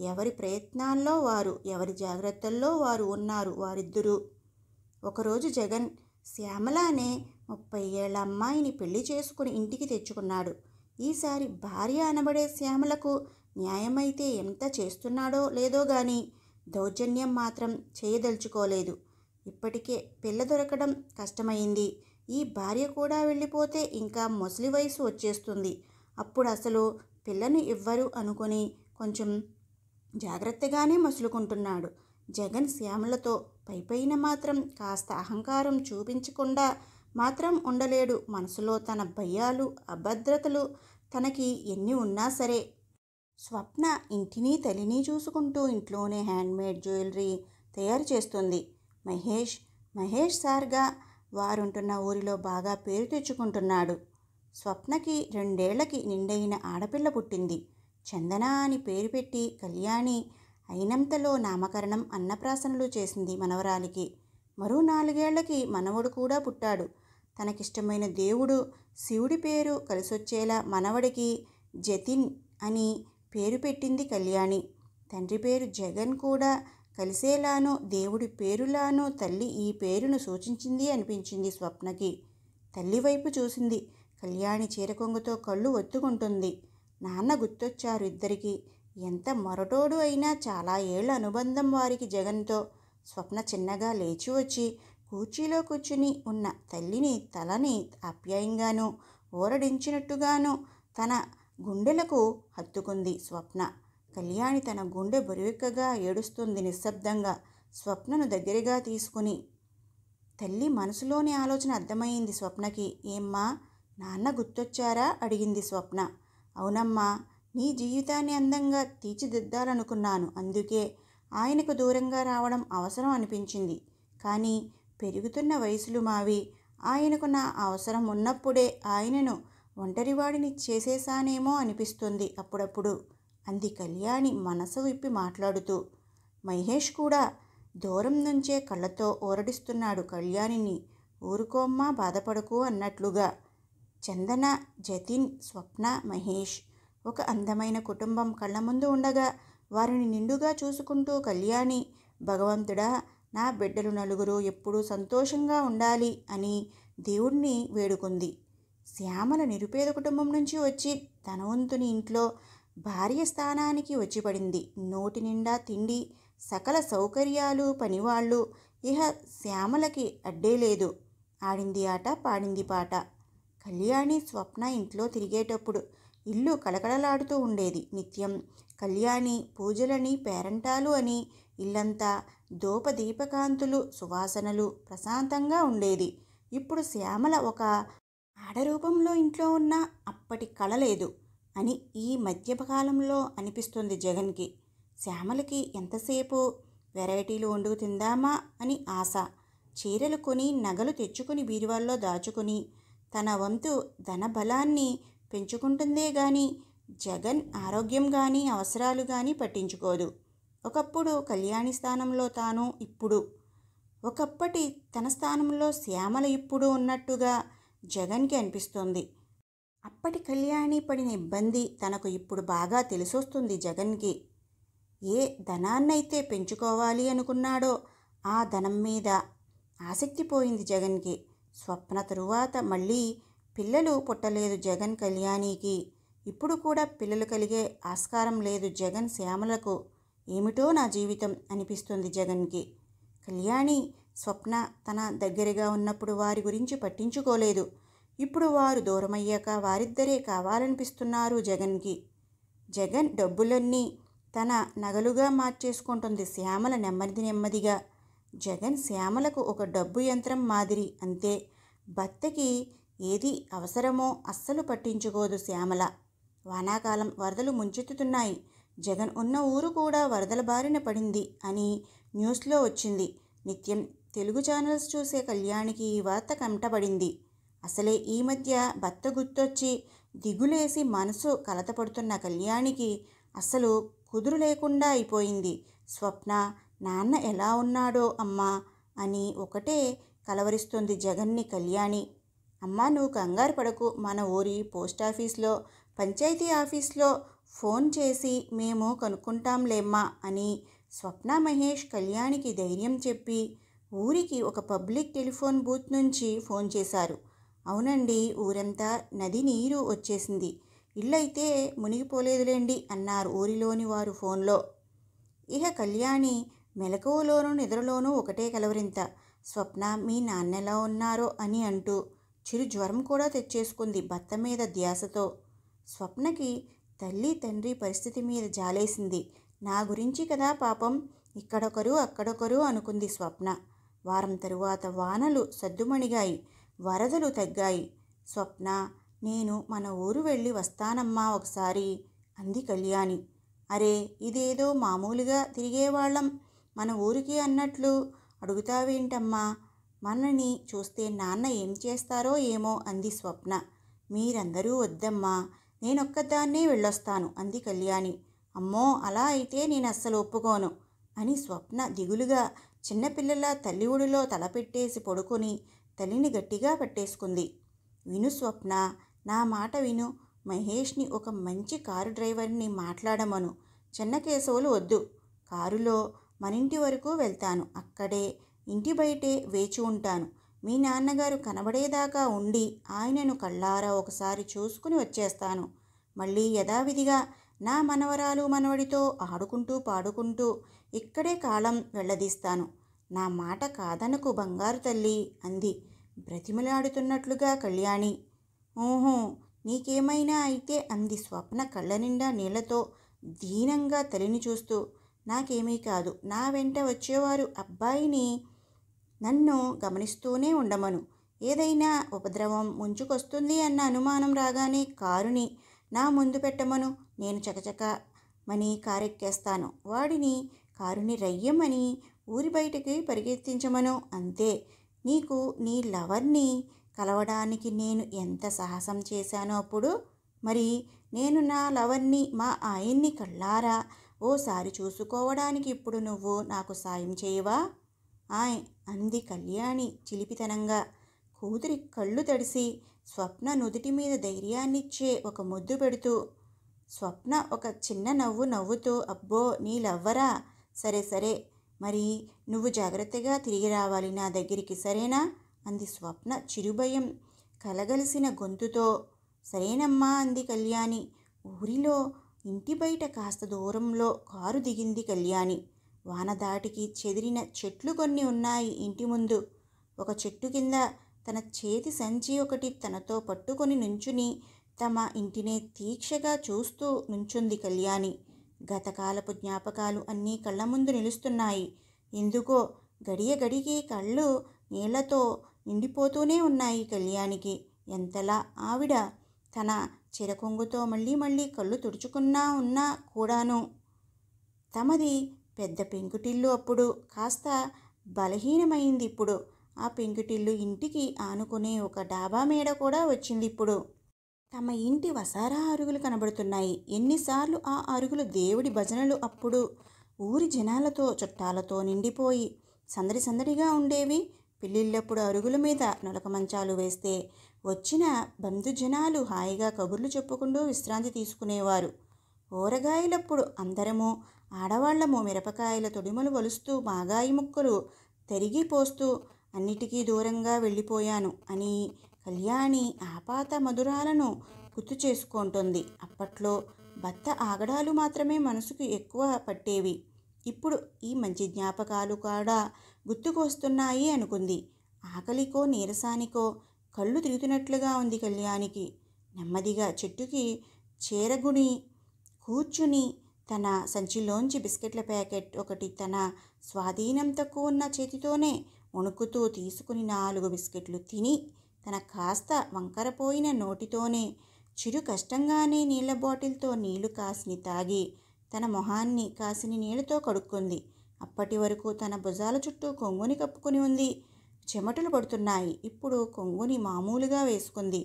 ఎవరి ప్రయత్నాల్లో వారు, ఎవరి జాగ్రత్తల్లో వారు ఉన్నారు వారిద్దరూ. ఒకరోజు జగన్ శ్యామల అనే 30 ఏళ్ల అమ్మాయిని పెళ్లి చేసుకుని ఇంటికి తెచ్చుకున్నాడు. ఈసారి భార్య అనబడే శ్యామలకు న్యాయమైతే ఎంత చేస్తున్నాడో లేదో గాని దౌర్జన్యం మాత్రం చేయదలుచుకోలేదు. ఇప్పటికే పిల్ల దొరకడం కష్టమైంది. ఈ భార్య కూడా వెళ్ళిపోతే ఇంకా ముసలి వయసు వచ్చేస్తుంది. అప్పుడు అసలు పిల్లను ఇవ్వరు అనుకుని కొంచెం జాగ్రత్తగానే మసులుకుంటున్నాడు. జగన్ శ్యామలతో పైపైన మాత్రం కాస్త అహంకారం చూపించకుండా మాత్రం ఉండలేడు. మనసులో తన భయాలు, అభద్రతలు తనకి ఎన్ని ఉన్నా సరే. స్వప్న ఇంటిని తల్లిని చూసుకుంటూ ఇంట్లోనే హ్యాండ్మేడ్ జ్యువెలరీ తయారు చేస్తుంది. మహేష్ సార్గా వారుంటున్న ఊరిలో బాగా పేరు తెచ్చుకుంటున్నాడు. స్వప్నకి 2 ఏళ్లకి నిండైన ఆడపిల్ల పుట్టింది. చందన అని పేరు పెట్టి కళ్యాణి అయినంతలో నామకరణం, అన్నప్రాసనలు చేసింది మనవరాలికి. మరో 4 ఏళ్లకి మనవడు కూడా పుట్టాడు. తనకిష్టమైన దేవుడు శివుడి పేరు కలిసొచ్చేలా మనవడికి జతిన్ అని పేరు పెట్టింది కళ్యాణి. తండ్రి పేరు జగన్ కూడా కలిసేలానో దేవుడి పేరులానో తల్లి ఈ పేరును సూచించింది అనిపించింది స్వప్నకి. తల్లి వైపు చూసింది. కళ్యాణి చీరకొంగుతో కళ్ళు ఒత్తుకుంటుంది. నాన్న గుర్తొచ్చారు ఇద్దరికి. ఎంత మొరటోడు అయినా చాలా ఏళ్ల అనుబంధం వారికి జగన్తో. స్వప్న చిన్నగా లేచి వచ్చి కుర్చీలో కూర్చుని ఉన్న తల్లిని తలని ఆప్యాయంగానూ ఊరడించినట్టుగానూ తన గుండెలకు హత్తుకుంది స్వప్న. కళ్యాణి తన గుండె బరువెక్కగా ఏడుస్తుంది నిశ్శబ్దంగా స్వప్నను దగ్గరగా తీసుకుని. తల్లి మనసులోని ఆలోచన అర్థమైంది స్వప్నకి. ఏమ్మా, నాన్న గుర్తొచ్చారా అడిగింది స్వప్న. అవునమ్మా, నీ జీవితాన్ని అందంగా తీర్చిదిద్దాలనుకున్నాను. అందుకే ఆయనకు దూరంగా రావడం అవసరం అనిపించింది. కానీ పెరుగుతున్న వయసులు మావి. ఆయనకు నా అవసరం ఉన్నప్పుడే ఆయనను ఒంటరివాడిని చేసేశానేమో అనిపిస్తుంది అప్పుడప్పుడు అంది కళ్యాణి మనసు విప్పి మాట్లాడుతూ. మహేష్ కూడా దూరం నుంచే కళ్ళతో ఊరడిస్తున్నాడు కళ్యాణిని. ఊరుకోమ్మా, బాధపడకు అన్నట్లుగా. చందన, జతిన్, స్వప్న, మహేష్ ఒక అందమైన కుటుంబం కళ్ళ ముందు ఉండగా వారిని నిండుగా చూసుకుంటూ కళ్యాణి, భగవంతుడా, నా బిడ్డలు నలుగురు ఎప్పుడూ సంతోషంగా ఉండాలి అని దేవుణ్ణి వేడుకుంది. శ్యామల నిరుపేద కుటుంబం నుంచి వచ్చి ధనవంతుని ఇంట్లో భార్య స్థానానికి వచ్చి పడింది. నోటి నిండా తిండి, సకల సౌకర్యాలు, పనివాళ్ళు. ఇహ శ్యామలకి అడ్డే లేదు. ఆడింది ఆట, పాడింది పాట. కళ్యాణి, స్వప్న ఇంట్లో తిరిగేటప్పుడు ఇల్లు కళకళలాడుతూ ఉండేది. నిత్యం కళ్యాణి పూజలని, పేరంటాలు అని ఇల్లంతా దోపదీపకాంతులు, సువాసనలు, ప్రశాంతంగా ఉండేది. ఇప్పుడు శ్యామల ఒక ఆడరూపంలో ఇంట్లో ఉన్న అప్పటి కళ లేదు అని ఈ మధ్యకాలంలో అనిపిస్తుంది జగన్కి. శ్యామలకి ఎంతసేపు వెరైటీలు వండుకు తిందామా అని ఆశ. చీరలు కొని, నగలు తెచ్చుకుని బీరువాల్లో దాచుకుని తన వంతు ధనబలాన్ని పెంచుకుంటుందే గాని జగన్ ఆరోగ్యం కానీ అవసరాలు కానీ పట్టించుకోదు. ఒకప్పుడు కళ్యాణి స్థానంలో తాను ఇప్పుడు, ఒకప్పటి తన స్థానంలో శ్యామల ఇప్పుడు ఉన్నట్టుగా జగన్కి అనిపిస్తోంది. అప్పటి కళ్యాణి పడిన ఇబ్బంది తనకు ఇప్పుడు బాగా తెలిసొస్తుంది జగన్కి. ఏ ధనాన్నైతే పెంచుకోవాలి అనుకున్నాడో ఆ ధనం మీద ఆసక్తి పోయింది జగన్కి. స్వప్న తరువాత మళ్ళీ పిల్లలు పుట్టలేదు జగన్ కళ్యాణికి. ఇప్పుడు కూడా పిల్లలు కలిగే ఆస్కారం లేదు జగన్ శ్యామలకు. ఏమిటో నా జీవితం అనిపిస్తుంది జగన్కి. కళ్యాణి, స్వప్న తన దగ్గరగా ఉన్నప్పుడు వారి గురించి పట్టించుకోలేదు. ఇప్పుడు వారు దూరమయ్యాక వారిద్దరే కావాలనిపిస్తున్నారు జగన్కి. జగన్ డబ్బులన్నీ తన నగలుగా మార్చేసుకుంటుంది శ్యామల నెమ్మదిగా. జగన్ శ్యామలకు ఒక డబ్బు యంత్రం మాదిరి, అంతే. భర్తకి ఏది అవసరమో అస్సలు పట్టించుకోదు శ్యామల. వానాకాలం వరదలు ముంచెత్తుతున్నాయి. జగన్ ఉన్న ఊరు కూడా వరదల బారిన పడింది అని న్యూస్లో వచ్చింది. నిత్యం తెలుగు ఛానల్స్ చూసే కళ్యాణికి ఈ వార్త కంటపడింది. అసలే ఈ మధ్య భర్త గుర్తొచ్చి దిగులేసి మనసు కలతపడుతున్న కళ్యాణికి అసలు కుదురు లేకుండా అయిపోయింది. స్వప్న, నాన్న ఎలా ఉన్నాడో అమ్మా అని ఒకటే కలవరిస్తుంది జగన్ని కళ్యాణి. అమ్మా, నువ్వు కంగారు పడకు, మన ఊరి పోస్టాఫీస్లో పంచాయతీ ఆఫీస్లో ఫోన్ చేసి మేము కనుక్కుంటాంలేమ్మా అని స్వప్న మహేష్ కళ్యాణికి ధైర్యం చెప్పి ఊరికి ఒక పబ్లిక్ టెలిఫోన్ బూత్ నుంచి ఫోన్ చేశారు. అవునండి, ఊరంతా నది నీరు వచ్చేసింది, ఇల్లైతే మునిగిపోలేదులేండి అన్నారు ఊరిలోని వారు ఫోన్లో. ఇహ కళ్యాణి మెలకువలోనూ నిద్రలోనూ ఒకటే కలవరింత. స్వప్న, మీ నాన్నెలా ఉన్నారో అని అంటూ చిరు జ్వరం కూడా తెచ్చేసుకుంది భర్త మీద ధ్యాసతో. స్వప్నకి తల్లి తండ్రి పరిస్థితి మీద జాలేసింది. నా గురించి కదా పాపం, ఇక్కడొకరు అక్కడొకరు అనుకుంది స్వప్న. వారం తరువాత వానలు సద్దుమణిగాయి, వరదలు తగ్గాయి. స్వప్న, నేను మన ఊరు వెళ్ళి వస్తానమ్మా ఒకసారి అంది కళ్యాణి. అరే, ఇదేదో మామూలుగా తిరిగేవాళ్ళం మన ఊరికి అన్నట్లు అడుగుతావేంటమ్మా, మనని చూస్తే నాన్న ఏం చేస్తారో ఏమో అంది స్వప్న. మీరందరూ వద్దమ్మా, నేనొక్కదాన్నే వెళ్ళొస్తాను అంది కళ్యాణి. అమ్మో, అలా అయితే నేను అస్సలు ఒప్పుకోను అని స్వప్న దిగులుగా చిన్నపిల్లల తల్లి ఒడిలో తలపెట్టేసి పడుకొని తల్లిని గట్టిగా పట్టేసుకుంది. విను స్వప్న, నా మాట విను. మహేష్ని ఒక మంచి కారు డ్రైవర్ని మాట్లాడమను. చెన్నకేశవులు వద్దు. కారులో మనింటి వరకు వెళ్తాను, అక్కడే ఇంటి బయటే వేచి ఉంటాను. మీ నాన్నగారు కనబడేదాకా ఉండి ఆయనను కళ్ళారా ఒకసారి చూసుకుని వచ్చేస్తాను. మళ్ళీ యథావిధిగా నా మనవరాలు మనవడితో ఆడుకుంటూ పాడుకుంటూ ఇక్కడే కాలం వెళ్ళదీస్తాను. నా మాట కాదనకు బంగారు తల్లి అంది బ్రతిమలాడుతున్నట్లుగా కళ్యాణి. ఊహూ, నీకేమైనా అయితే అంది స్వప్న కళ్ళ నిండా నీళ్లతో దీనంగా తల్లిని చూస్తూ. నాకేమీ కాదు, నా వెంట వచ్చేవారు అబ్బాయిని నన్ను గమనిస్తూనే ఉండమను. ఏదైనా ఉపద్రవం ముంచుకొస్తుంది అన్న అనుమానం రాగానే కారుని నా ముందు పెట్టమను. నేను చకచకమని కారెక్కేస్తాను. వాడిని కారుని రయ్యమని ఊరి బయటికి పరిగెత్తించమను. అంతే. నీకు నీ లవర్ని కలవడానికి నేను ఎంత సాహసం చేశానో అప్పుడు. మరి నేను నా లవర్ని, మా ఆయన్ని కళ్ళారా ఓసారి చూసుకోవడానికి ఇప్పుడు నువ్వు నాకు సాయం చేయవా? ఆయ్ అంది కళ్యాణి చిలిపితనంగా. కూతురి కళ్ళు తడిసి స్వప్న నుదుటి మీద ధైర్యాన్నిచ్చే ఒక ముద్దు పెడుతూ. స్వప్న ఒక చిన్న నవ్వు నవ్వుతూ, అబ్బో, నీ లవ్వరా? సరే సరే, మరి నువ్వు జాగ్రత్తగా తిరిగి రావాలి నా దగ్గరికి, సరేనా అంది స్వప్న చిరుభయం కలగలిసిన గొంతుతో. సరేనమ్మా అంది కళ్యాణి. ఊరిలో ఇంటి బయట కాస్త దూరంలో కారు దిగింది కళ్యాణి. వానదాటికి చెదిరిన చెట్లు కొన్ని ఉన్నాయి ఇంటి ముందు. ఒక చెట్టు కింద తన చేతి సంచి ఒకటి తనతో పట్టుకొని నుంచుని తమ ఇంటినే తీక్షగా చూస్తూ నుంచుంది కళ్యాణి. గతకాలపు జ్ఞాపకాలు అన్నీ కళ్ళ ముందు నిలుస్తున్నాయి. ఎందుకో గడియ గడికి కళ్ళు నీళ్లతో నిండిపోతూనే ఉన్నాయి కళ్యాణికి. ఎంతలా ఆవిడ తన చిరకొంగుతో మళ్ళీ మళ్ళీ కళ్ళు తుడుచుకున్నా ఉన్నా కూడాను. తమది పెద్ద పెంకుటిల్లు అప్పుడు కాస్త బలహీనమైంది ఇప్పుడు. ఆ పెంకుటిల్లు ఇంటికి ఆనుకునే ఒక డాబా మేడ కూడా వచ్చింది ఇప్పుడు. తమ ఇంటి వసారా అరుగులు కనబడుతున్నాయి. ఎన్నిసార్లు ఆ అరుగులు దేవుడి భజనలు అప్పుడు ఊరి జనాలతో చుట్టాలతో నిండిపోయి సందడి సందడిగా ఉండేవి. పెళ్ళిళ్ళప్పుడు అరుగుల మీద నొలక మంచాలు వేస్తే వచ్చిన బంధుజనాలు హాయిగా కబుర్లు చెప్పుకుంటూ విశ్రాంతి తీసుకునేవారు. ఊరగాయలప్పుడు అందరము ఆడవాళ్లము మిరపకాయల తొడిమలు వలుస్తూ మాగాయి ముక్కలు తరిగిపోస్తూ అన్నిటికీ దూరంగా వెళ్ళిపోయాను అని కళ్యాణి ఆపాత మధురాలను గుర్తు చేసుకుంటోంది. అప్పట్లో భర్త ఆగడాలు మాత్రమే మనసుకు ఎక్కువ పట్టేవి. ఇప్పుడు ఈ మంచి జ్ఞాపకాలు కూడా గుర్తుకొస్తున్నాయి అనుకుంది. ఆకలికో నీరసానికో కళ్ళు తిరుగుతున్నట్లుగా ఉంది కళ్యాణికి. నెమ్మదిగా చెట్టుకి చేరగుని కూర్చుని తన సంచిలోంచి బిస్కెట్ల ప్యాకెట్ ఒకటి తన స్వాధీనం తక్కువ ఉన్న చేతితోనే వణుకుతూ తీసుకుని 4 బిస్కెట్లు తిని తన కాస్త వంకరపోయిన నోటితోనే చిరు కష్టంగానే నీళ్ల బాటిల్తో నీళ్లు కాసిని తాగి తన మొహాన్ని కాసిని నీళ్లతో కడుక్కుంది. అప్పటి వరకు తన భుజాల చుట్టూ కొంగుని కప్పుకుని ఉంది. చెమటలు పడుతున్నాయి. ఇప్పుడు కొంగుని మామూలుగా వేసుకుంది.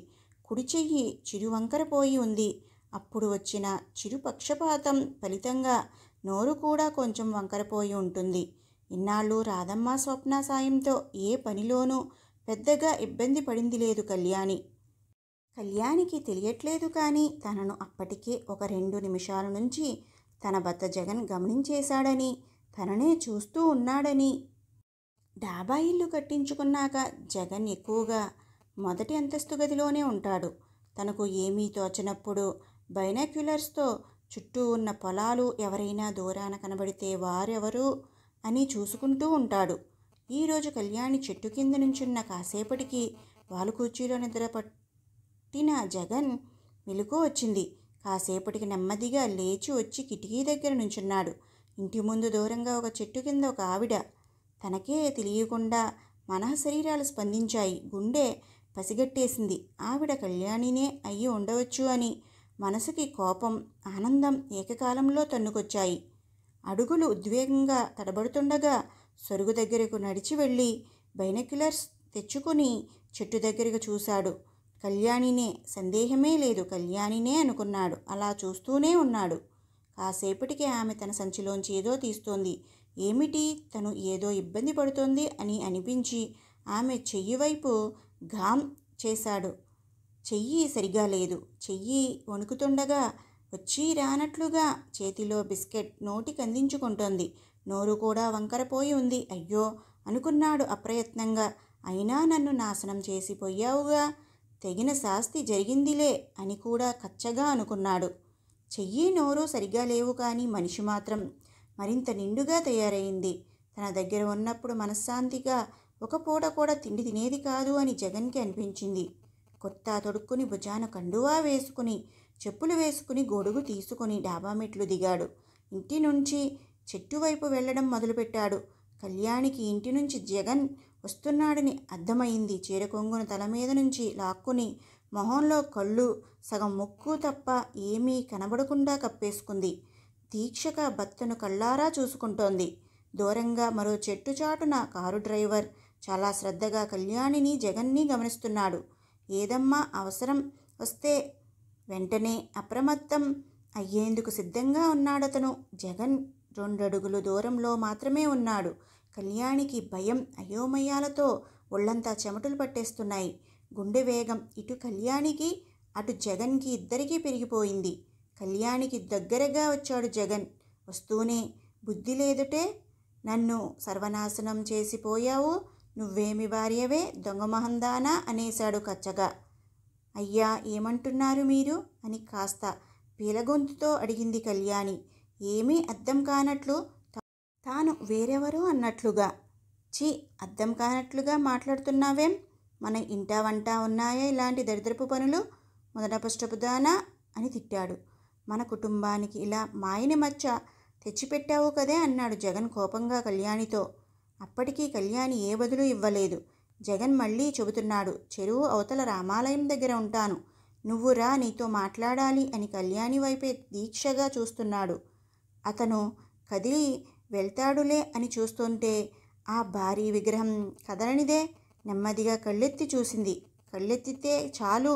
కుడి చెయ్యి చిరు వంకరపోయి ఉంది. అప్పుడు వచ్చిన చిరు పక్షపాతం ఫలితంగా నోరు కూడా కొంచెం వంకరపోయి ఉంటుంది. ఇన్నాళ్ళు రాధమ్మ స్వప్న సాయంతో ఏ పనిలోనూ పెద్దగా ఇబ్బంది పడింది లేదు కళ్యాణి. కళ్యాణికి తెలియట్లేదు కానీ తనను అప్పటికే ఒక 2 నిమిషాల నుంచి తన భర్త జగన్ గమనించేశాడని, తననే చూస్తూ ఉన్నాడని. డాబా ఇల్లు కట్టించుకున్నాక జగన్ ఎక్కువగా మొదటి అంతస్తు గదిలోనే ఉంటాడు. తనకు ఏమీ తోచనప్పుడు బైనాక్యులర్స్తో చుట్టూ ఉన్న పొలాలు ఎవరైనా దూరాన కనబడితే వారెవరు అని చూసుకుంటూ ఉంటాడు. ఈరోజు కళ్యాణి చెట్టు కింద నుంచున్న కాసేపటికి వాలు కుర్చీలో నిద్రపట్టిన జగన్ మెలకువ వచ్చింది. కాసేపటికి నెమ్మదిగా లేచి వచ్చి కిటికీ దగ్గర నుంచున్నాడు. ఇంటి ముందు దూరంగా ఒక చెట్టు కింద ఒక ఆవిడ. తనకే తెలియకుండా మనః శరీరాలు స్పందించాయి. గుండె పసిగట్టేసింది ఆవిడ కళ్యాణినే అయ్యి ఉండవచ్చు అని. మనసుకి కోపం, ఆనందం ఏకకాలంలో తన్నుకొచ్చాయి. అడుగులు ఉద్వేగంగా తడబడుతుండగా సొరుగు దగ్గరకు నడిచి వెళ్ళి బైనాక్యులర్స్ తెచ్చుకుని చెట్టు దగ్గరకు చూశాడు. కళ్యాణినే, సందేహమే లేదు కళ్యాణినే అనుకున్నాడు. అలా చూస్తూనే ఉన్నాడు. కాసేపటికి ఆమె తన సంచిలోంచి ఏదో తీస్తోంది. ఏమిటి, తను ఏదో ఇబ్బంది పడుతోంది అని అనిపించి ఆమె చెయ్యి వైపు ఘామ్ చేశాడు. చెయ్యి సరిగా లేదు. చెయ్యి వణుకుతుండగా వచ్చి రానట్లుగా చేతిలో బిస్కెట్ నోటికి అందించుకుంటోంది. నోరు కూడా వంకరపోయి ఉంది. అయ్యో అనుకున్నాడు అప్రయత్నంగా. అయినా నన్ను నాశనం చేసి పోయావుగా, తగిన శాస్తి జరిగిందిలే అని కూడా కచ్చగా అనుకున్నాడు. చెయ్యి నోరు సరిగా లేవు కానీ మనిషి మాత్రం మరింత నిండుగా తయారైంది. తన దగ్గర ఉన్నప్పుడు మనశ్శాంతిగా ఒక పూట కూడా తిండి తినేది కాదు అని జగన్కి అనిపించింది. కొత్త తొడుక్కుని భుజాన కండువా వేసుకుని చెప్పులు వేసుకుని గొడుగు తీసుకుని డాబా మెట్లు దిగాడు. ఇంటి నుంచి చెట్టు వైపు వెళ్ళడం మొదలుపెట్టాడు. కళ్యాణికి ఇంటి నుంచి జగన్ వస్తున్నాడని అర్థమైంది. చీర కొంగును తల మీద నుంచి లాక్కుని మొహంలో కళ్ళు, సగం ముక్కు తప్ప ఏమీ కనబడకుండా కప్పేసుకుంది. దీక్షగా భర్తను కళ్ళారా చూసుకుంటోంది. దూరంగా మరో చెట్టు చాటున కారు డ్రైవర్ చాలా శ్రద్ధగా కళ్యాణిని జగన్ని గమనిస్తున్నాడు. ఏదమ్మా అవసరం వస్తే వెంటనే అప్రమత్తం అయ్యేందుకు సిద్ధంగా ఉన్నాడతను. జగన్ 2 అడుగులు దూరంలో మాత్రమే ఉన్నాడు. కళ్యాణికి భయం, అయోమయాలతో ఒళ్ళంతా చెమటలు పట్టేస్తున్నాయి. గుండె వేగం ఇటు కళ్యాణికి అటు జగన్కి ఇద్దరికీ పెరిగిపోయింది. కళ్యాణికి దగ్గరగా వచ్చాడు జగన్. వస్తూనే బుద్ధి లేదుటే, నన్ను సర్వనాశనం చేసిపోయావు, నువ్వేమి భార్యవే, దొంగమహందానా అనేశాడు కచ్చగా. అయ్యా ఏమంటున్నారు మీరు అని కాస్త పీలగొంతుతో అడిగింది కళ్యాణి. ఏమీ అర్థం కానట్లు, తాను వేరెవరో అన్నట్లుగా. ఛీ, అర్థం కానట్లుగా మాట్లాడుతున్నావేం? మన ఇంటా వంట ఉన్నాయా ఇలాంటి దరిద్రపు పనులు, మొదటపష్టపుదానా అని తిట్టాడు. మన కుటుంబానికి ఇలా మాయని మచ్చ తెచ్చిపెట్టావు కదే అన్నాడు జగన్ కోపంగా కళ్యాణితో. అప్పటికీ కళ్యాణి ఏ బదులు ఇవ్వలేదు. జగన్ మళ్ళీ చెబుతున్నాడు. చెరువు అవతల రామాలయం దగ్గర ఉంటాను, నువ్వు రా, నీతో మాట్లాడాలి అని కళ్యాణి వైపే దీక్షగా చూస్తున్నాడు. అతను కదిలి వెళ్తాడులే అని చూస్తుంటే ఆ భారీ విగ్రహం కదలనిదే. నెమ్మదిగా కళ్ళెత్తి చూసింది. కళ్ళెత్తితే చాలు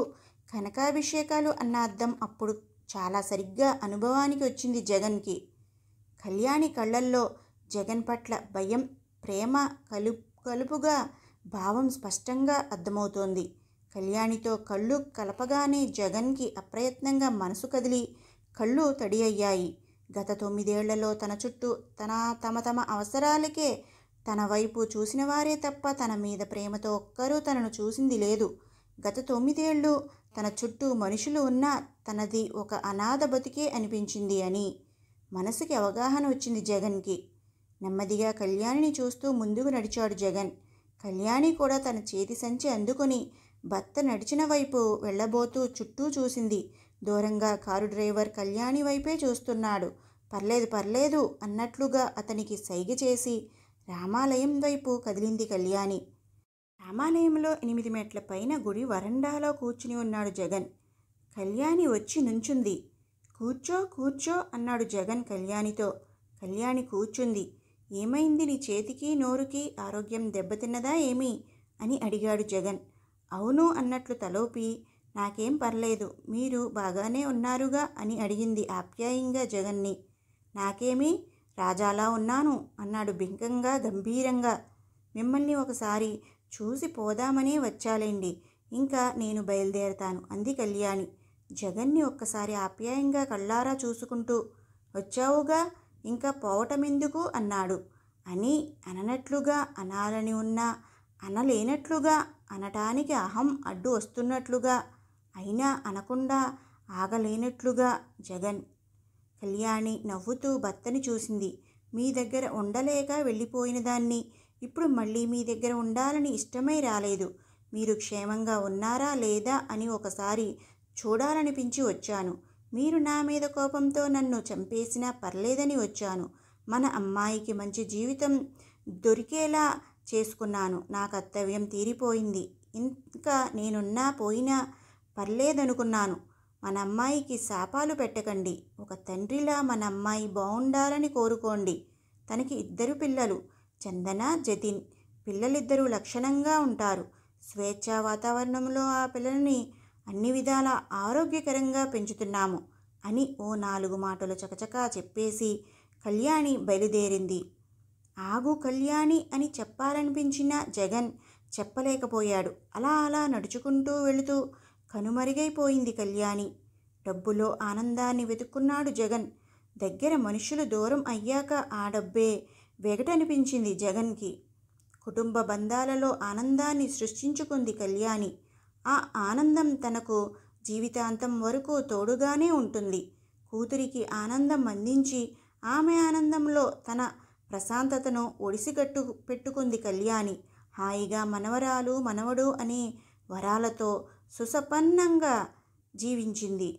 కనకాభిషేకాలు అన్న అర్థం అప్పుడు చాలా సరిగ్గా అనుభవానికి వచ్చింది జగన్కి. కళ్యాణి కళ్ళల్లో జగన్ పట్ల భయం, ప్రేమ కలుపుగా భావం స్పష్టంగా అర్థమవుతోంది. కళ్యాణితో కళ్ళు కలపగానే జగన్కి అప్రయత్నంగా మనసు కదిలి కళ్ళు తడి అయ్యాయి. గత 9 ఏళ్లలో తన చుట్టూ తమ అవసరాలకే తన వైపు చూసిన వారే తప్ప తన మీద ప్రేమతో ఒక్కరూ తనను చూసింది లేదు. గత 9 ఏళ్ళు తన చుట్టూ మనుషులు ఉన్నా తనది ఒక అనాథ బతికే అనిపించింది అని మనసుకి అవగాహన వచ్చింది జగన్కి. నెమ్మదిగా కళ్యాణిని చూస్తూ ముందుకు నడిచాడు జగన్. కళ్యాణి కూడా తన చేతి సంచి అందుకుని భర్త నడిచిన వైపు వెళ్ళబోతూ చుట్టూ చూసింది. దూరంగా కారు డ్రైవర్ కళ్యాణి వైపే చూస్తున్నాడు. పర్లేదు అన్నట్లుగా అతనికి సైగ చేసి రామాలయం వైపు కదిలింది కళ్యాణి. రామాలయంలో 8 మెట్ల పైన గుడి వరండాలో కూర్చుని ఉన్నాడు జగన్. కళ్యాణి వచ్చి నుంచుంది. కూర్చో అన్నాడు జగన్ కళ్యాణితో. కళ్యాణి కూర్చుంది. ఏమైంది, నీ చేతికి నోరుకి ఆరోగ్యం దెబ్బతిన్నదా ఏమి అని అడిగాడు జగన్. అవును అన్నట్లు తలోపి నాకేం పర్లేదు, మీరు బాగానే ఉన్నారుగా అని అడిగింది ఆప్యాయంగా జగన్ని. నాకేమీ, రాజాలా ఉన్నాను అన్నాడు బింకంగా గంభీరంగా. మిమ్మల్ని ఒకసారి చూసి పోదామనే వచ్చాలేండి, ఇంకా నేను బయలుదేరతాను అంది కళ్యాణి జగన్ని ఒక్కసారి ఆప్యాయంగా కళ్ళారా చూసుకుంటూ. వచ్చావుగా, ఇంకా పోవటమెందుకు అన్నాడు. అని అననట్లుగా, అనాలని ఉన్నా అనలేనట్లుగా, అనటానికి అహం అడ్డు వస్తున్నట్లుగా, అయినా అనకుండా ఆగలేనట్లుగా జగన్. కళ్యాణి నవ్వుతూ భర్తని చూసింది. మీ దగ్గర ఉండలేక వెళ్ళిపోయిన దాన్ని ఇప్పుడు మళ్ళీ మీ దగ్గర ఉండాలని ఇష్టమై రాలేదు. మీరు క్షేమంగా ఉన్నారా లేదా అని ఒకసారి చూడాలనిపించి వచ్చాను. మీరు నా మీద కోపంతో నన్ను చంపేసినా పర్లేదని వచ్చాను. మన అమ్మాయికి మంచి జీవితం దొరికేలా చేసుకున్నాను. నా కర్తవ్యం తీరిపోయింది. ఇంకా నేనున్నా పోయినా పర్లేదనుకున్నాను. మన అమ్మాయికి శాపాలు పెట్టకండి. ఒక తండ్రిలా మన అమ్మాయి బాగుండాలని కోరుకోండి. తనకి 2 పిల్లలు, చందన, జతిన్. పిల్లలిద్దరూ లక్షణంగా ఉంటారు. స్వేచ్ఛా వాతావరణంలో ఆ పిల్లల్ని అన్ని విధాల ఆరోగ్యకరంగా పెంచుతున్నాము అని ఓ 4 మాటలు చకచకా చెప్పేసి కళ్యాణి బయలుదేరింది. ఆగు కళ్యాణి అని చెప్పాలనిపించిన జగన్ చెప్పలేకపోయాడు. అలా అలా నడుచుకుంటూ వెళుతూ కనుమరుగైపోయింది కళ్యాణి. డబ్బులో ఆనందాన్ని వెతుక్కున్నాడు జగన్. దగ్గర మనుషులు దూరం అయ్యాక ఆ డబ్బే వెగటనిపించింది జగన్కి. కుటుంబ బంధాలలో ఆనందాన్ని సృష్టించుకుంది కళ్యాణి. ఆ ఆనందం తనకు జీవితాంతం వరకు తోడుగానే ఉంటుంది. కూతురికి ఆనందం అందించి ఆమె ఆనందంలో తన ప్రశాంతతను ఒడిసిగట్టు పెట్టుకుంది కళ్యాణి. హాయిగా మనవరాలు మనవడు అనే వరాలతో సుసంపన్నంగా జీవించింది.